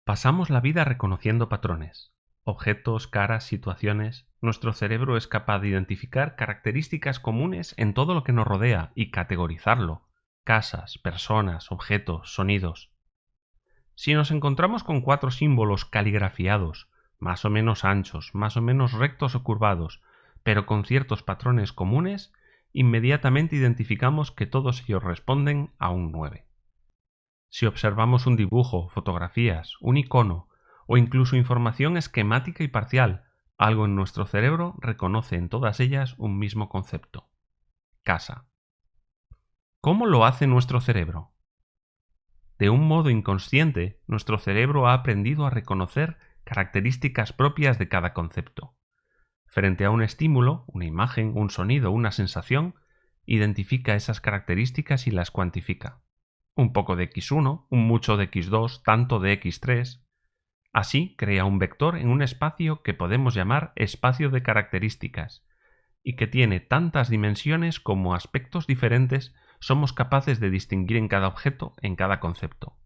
Pasamos la vida reconociendo patrones. Objetos, caras, situaciones. Nuestro cerebro es capaz de identificar características comunes en todo lo que nos rodea y categorizarlo. Casas, personas, objetos, sonidos. Si nos encontramos con 4 símbolos caligrafiados, más o menos anchos, más o menos rectos o curvados, pero con ciertos patrones comunes, inmediatamente identificamos que todos ellos responden a un 9. Si observamos un dibujo, fotografías, un icono o incluso información esquemática y parcial, algo en nuestro cerebro reconoce en todas ellas un mismo concepto: casa. ¿Cómo lo hace nuestro cerebro? De un modo inconsciente, nuestro cerebro ha aprendido a reconocer características propias de cada concepto. Frente a un estímulo, una imagen, un sonido, una sensación, identifica esas características y las cuantifica. Un poco de x1, un mucho de x2, tanto de x3. Así crea un vector en un espacio que podemos llamar espacio de características, y que tiene tantas dimensiones como aspectos diferentes somos capaces de distinguir en cada objeto, en cada concepto.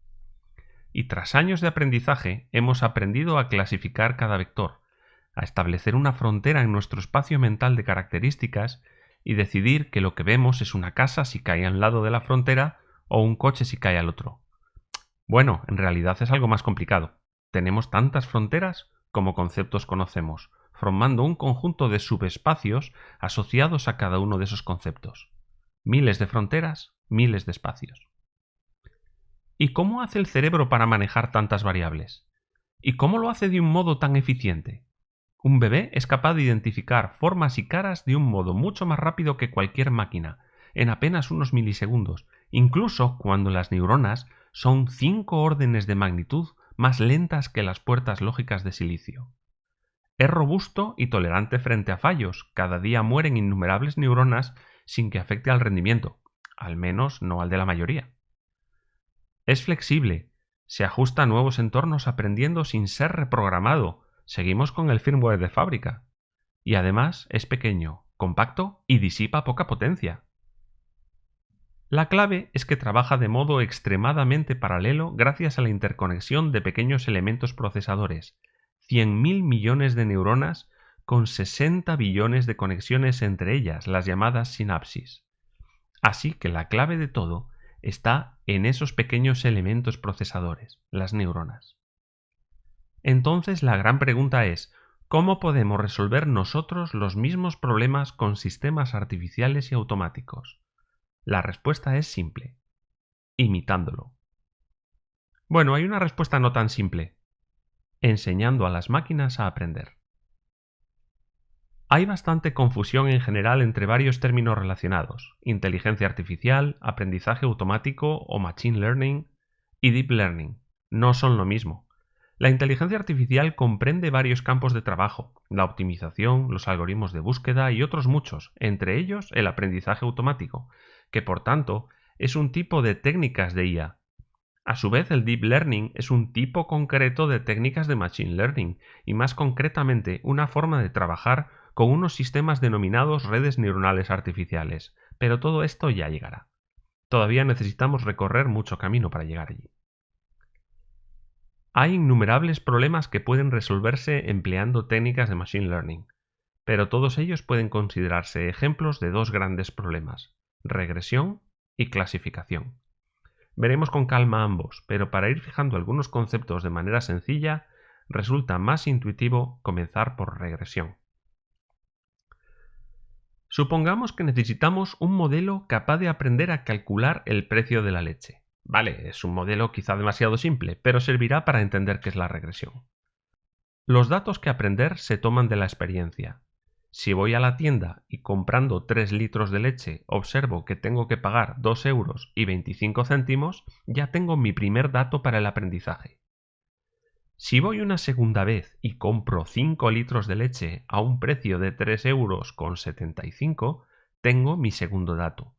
Y tras años de aprendizaje hemos aprendido a clasificar cada vector, a establecer una frontera en nuestro espacio mental de características y decidir que lo que vemos es una casa si cae al lado de la frontera o un coche si cae al otro. Bueno, en realidad es algo más complicado. Tenemos tantas fronteras como conceptos conocemos, formando un conjunto de subespacios asociados a cada uno de esos conceptos. Miles de fronteras, miles de espacios. ¿Y cómo hace el cerebro para manejar tantas variables? ¿Y cómo lo hace de un modo tan eficiente? Un bebé es capaz de identificar formas y caras de un modo mucho más rápido que cualquier máquina, en apenas unos milisegundos, incluso cuando las neuronas son 5 órdenes de magnitud más lentas que las puertas lógicas de silicio. Es robusto y tolerante frente a fallos. Cada día mueren innumerables neuronas sin que afecte al rendimiento, al menos no al de la mayoría. Es flexible, se ajusta a nuevos entornos aprendiendo sin ser reprogramado. Seguimos con el firmware de fábrica. Y además es pequeño, compacto y disipa poca potencia. La clave es que trabaja de modo extremadamente paralelo gracias a la interconexión de pequeños elementos procesadores, 100.000 millones de neuronas con 60 billones de conexiones entre ellas, las llamadas sinapsis. Así que la clave de todo está en esos pequeños elementos procesadores, las neuronas. Entonces la gran pregunta es: ¿cómo podemos resolver nosotros los mismos problemas con sistemas artificiales y automáticos? La respuesta es simple: imitándolo. Bueno, hay una respuesta no tan simple: enseñando a las máquinas a aprender. Hay bastante confusión en general entre varios términos relacionados: inteligencia artificial, aprendizaje automático o machine learning y deep learning. No son lo mismo. La inteligencia artificial comprende varios campos de trabajo: la optimización, los algoritmos de búsqueda y otros muchos, entre ellos el aprendizaje automático, que por tanto es un tipo de técnicas de IA. A su vez, el deep learning es un tipo concreto de técnicas de machine learning y, más concretamente, una forma de trabajar con unos sistemas denominados redes neuronales artificiales. Pero todo esto ya llegará. Todavía necesitamos recorrer mucho camino para llegar allí. Hay innumerables problemas que pueden resolverse empleando técnicas de machine learning, pero todos ellos pueden considerarse ejemplos de dos grandes problemas: regresión y clasificación. Veremos con calma ambos, pero para ir fijando algunos conceptos de manera sencilla, resulta más intuitivo comenzar por regresión. Supongamos que necesitamos un modelo capaz de aprender a calcular el precio de la leche. Vale, es un modelo quizá demasiado simple, pero servirá para entender qué es la regresión. Los datos que aprender se toman de la experiencia. Si voy a la tienda y comprando 3 litros de leche observo que tengo que pagar 2 euros y 25 céntimos, ya tengo mi primer dato para el aprendizaje. Si voy una segunda vez y compro 5 litros de leche a un precio de 3 euros con 75, tengo mi segundo dato.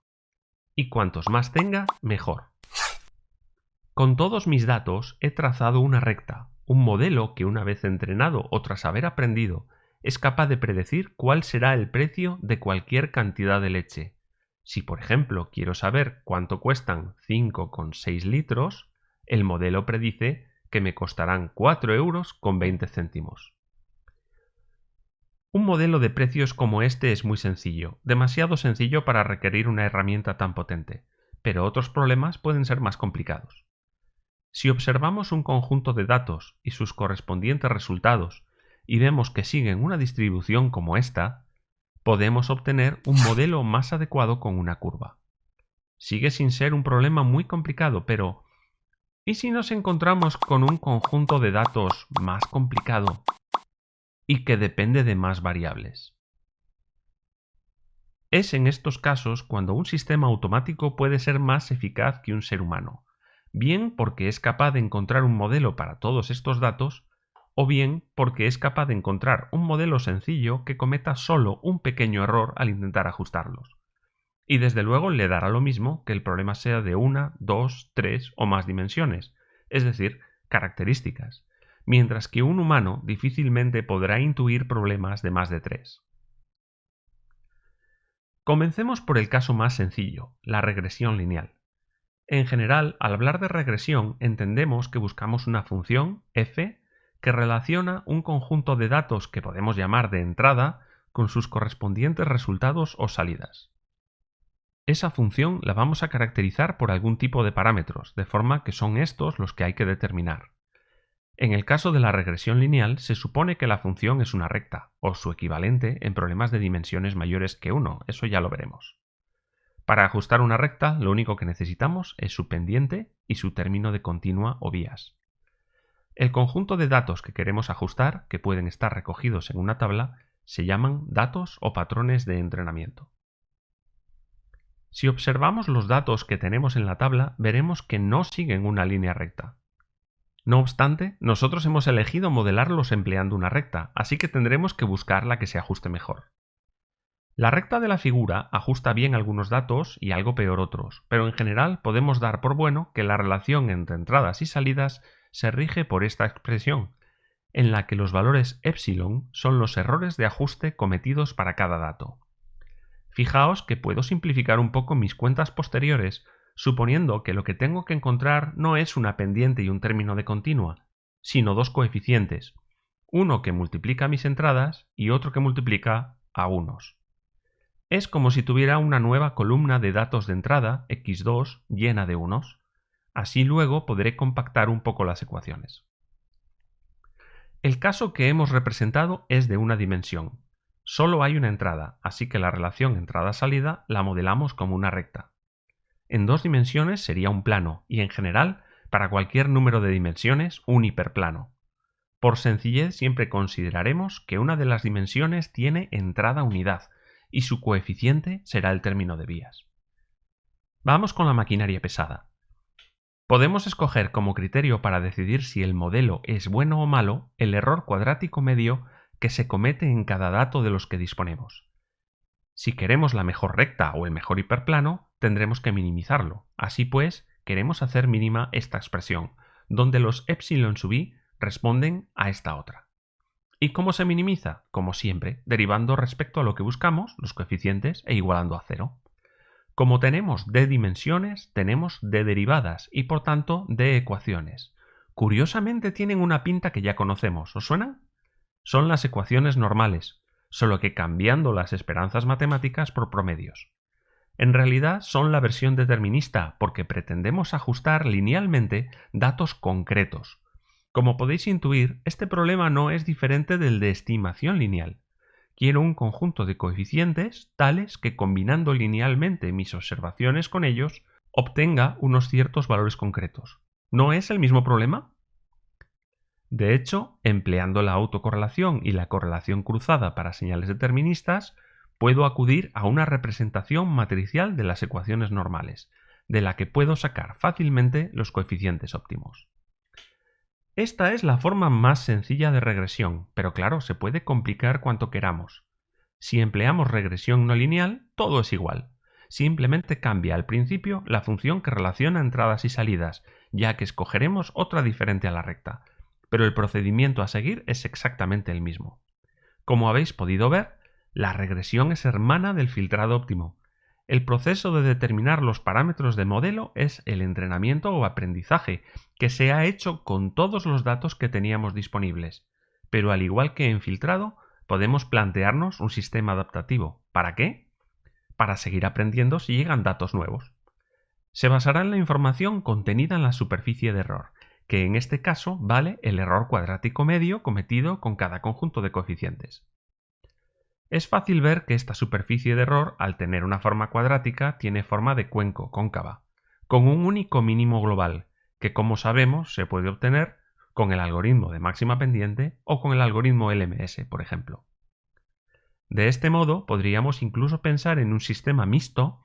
Y cuantos más tenga, mejor. Con todos mis datos he trazado una recta, un modelo que, una vez entrenado o tras haber aprendido, es capaz de predecir cuál será el precio de cualquier cantidad de leche. Si, por ejemplo, quiero saber cuánto cuestan 5,6 litros, el modelo predice que me costarán 4,20 €. Un modelo de precios como este es muy sencillo, demasiado sencillo para requerir una herramienta tan potente, pero otros problemas pueden ser más complicados. Si observamos un conjunto de datos y sus correspondientes resultados y vemos que siguen una distribución como esta, podemos obtener un modelo más adecuado con una curva. Sigue sin ser un problema muy complicado, pero ¿y si nos encontramos con un conjunto de datos más complicado y que depende de más variables? Es en estos casos cuando un sistema automático puede ser más eficaz que un ser humano, bien porque es capaz de encontrar un modelo para todos estos datos, o bien porque es capaz de encontrar un modelo sencillo que cometa solo un pequeño error al intentar ajustarlos. Y desde luego le dará lo mismo que el problema sea de una, dos, tres o más dimensiones, es decir, características, mientras que un humano difícilmente podrá intuir problemas de más de tres. Comencemos por el caso más sencillo, la regresión lineal. En general, al hablar de regresión, entendemos que buscamos una función, f, que relaciona un conjunto de datos que podemos llamar de entrada con sus correspondientes resultados o salidas. Esa función la vamos a caracterizar por algún tipo de parámetros, de forma que son estos los que hay que determinar. En el caso de la regresión lineal, se supone que la función es una recta, o su equivalente en problemas de dimensiones mayores que 1, eso ya lo veremos. Para ajustar una recta, lo único que necesitamos es su pendiente y su término de continua o vías. El conjunto de datos que queremos ajustar, que pueden estar recogidos en una tabla, se llaman datos o patrones de entrenamiento. Si observamos los datos que tenemos en la tabla, veremos que no siguen una línea recta. No obstante, nosotros hemos elegido modelarlos empleando una recta, así que tendremos que buscar la que se ajuste mejor. La recta de la figura ajusta bien algunos datos y algo peor otros, pero en general podemos dar por bueno que la relación entre entradas y salidas se rige por esta expresión, en la que los valores epsilon son los errores de ajuste cometidos para cada dato. Fijaos que puedo simplificar un poco mis cuentas posteriores, suponiendo que lo que tengo que encontrar no es una pendiente y un término de continua, sino dos coeficientes, uno que multiplica mis entradas y otro que multiplica a unos. Es como si tuviera una nueva columna de datos de entrada, x2, llena de unos. Así luego podré compactar un poco las ecuaciones. El caso que hemos representado es de una dimensión. Solo hay una entrada, así que la relación entrada-salida la modelamos como una recta. En dos dimensiones sería un plano y en general, para cualquier número de dimensiones, un hiperplano. Por sencillez siempre consideraremos que una de las dimensiones tiene entrada unidad y su coeficiente será el término de vías. Vamos con la maquinaria pesada. Podemos escoger como criterio para decidir si el modelo es bueno o malo el error cuadrático medio que se comete en cada dato de los que disponemos. Si queremos la mejor recta o el mejor hiperplano, tendremos que minimizarlo. Así pues, queremos hacer mínima esta expresión, donde los epsilon sub i responden a esta otra. ¿Y cómo se minimiza? Como siempre, derivando respecto a lo que buscamos, los coeficientes, e igualando a 0. Como tenemos d dimensiones, tenemos d derivadas y por tanto d ecuaciones. Curiosamente tienen una pinta que ya conocemos, ¿os suena? Son las ecuaciones normales, solo que cambiando las esperanzas matemáticas por promedios. En realidad son la versión determinista porque pretendemos ajustar linealmente datos concretos. Como podéis intuir, este problema no es diferente del de estimación lineal. Quiero un conjunto de coeficientes tales que combinando linealmente mis observaciones con ellos, obtenga unos ciertos valores concretos. ¿No es el mismo problema? De hecho, empleando la autocorrelación y la correlación cruzada para señales deterministas, puedo acudir a una representación matricial de las ecuaciones normales, de la que puedo sacar fácilmente los coeficientes óptimos. Esta es la forma más sencilla de regresión, pero claro, se puede complicar cuanto queramos. Si empleamos regresión no lineal, todo es igual. Simplemente cambia al principio la función que relaciona entradas y salidas, ya que escogeremos otra diferente a la recta, pero el procedimiento a seguir es exactamente el mismo. Como habéis podido ver, la regresión es hermana del filtrado óptimo. El proceso de determinar los parámetros de modelo es el entrenamiento o aprendizaje, que se ha hecho con todos los datos que teníamos disponibles. Pero al igual que en filtrado, podemos plantearnos un sistema adaptativo. ¿Para qué? Para seguir aprendiendo si llegan datos nuevos. Se basará en la información contenida en la superficie de error, que en este caso vale el error cuadrático medio cometido con cada conjunto de coeficientes. Es fácil ver que esta superficie de error, al tener una forma cuadrática, tiene forma de cuenco cóncava, con un único mínimo global, que como sabemos se puede obtener con el algoritmo de máxima pendiente o con el algoritmo LMS, por ejemplo. De este modo, podríamos incluso pensar en un sistema mixto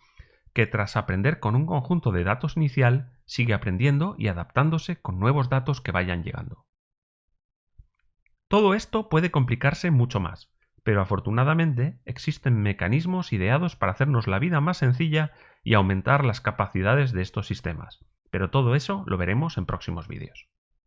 que tras aprender con un conjunto de datos inicial, sigue aprendiendo y adaptándose con nuevos datos que vayan llegando. Todo esto puede complicarse mucho más, pero afortunadamente existen mecanismos ideados para hacernos la vida más sencilla y aumentar las capacidades de estos sistemas. Pero todo eso lo veremos en próximos vídeos.